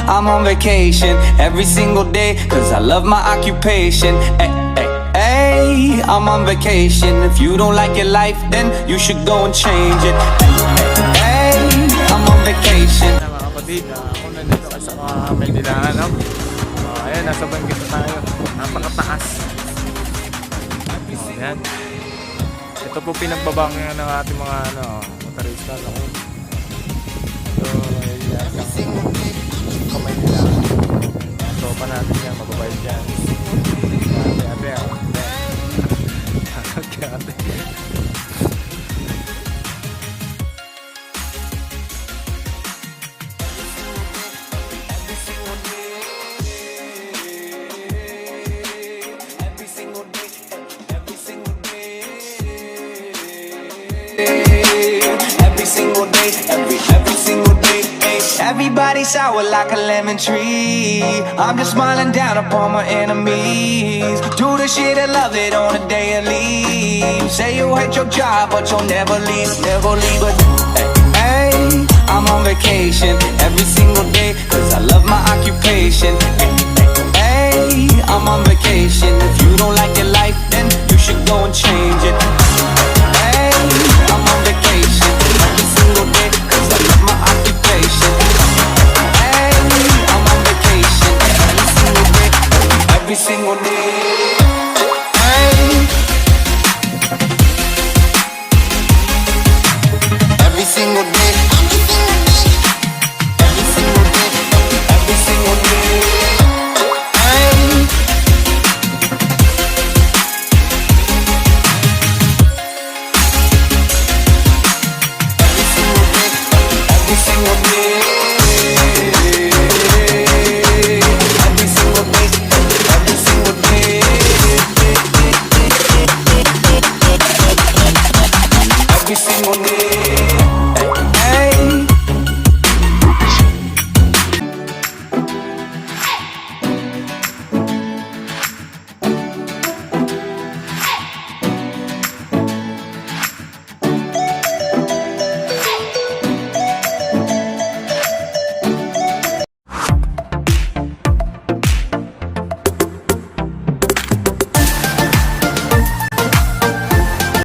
I'm on vacation every single day, cause I love my occupation. Ay, ay, ay, I'm on vacation. If you don't like your life, then you should go and change it. Ay, ay, I'm on vacation. Mga kapatid, ako nandito sa mga Maynilaan, no? Ayan, nasa bangkit na tayo. Napakataas. Ayan. Ito po pinagbabang ng ating mga motorista. No? So, ayan. Kamay nila. Tropa natin yan, mababayad yan. Ate, ate. Every single day, every single day. Everybody sour like a lemon tree. I'm just smiling down upon my enemies. Do the shit and love it on a daily. Say you hate your job, but you'll never leave, never leave. But hey, I'm on vacation every single day, cause I love my occupation. Hey, I'm on vacation. If you don't like your life, then you should go and change it. Hey, I'm on vacation every single day, cause I love my occupation. Hey, I'm on vacation every single day, every single day. Hey, every single day, every single day, every single day. Hey. Every single day, every single day.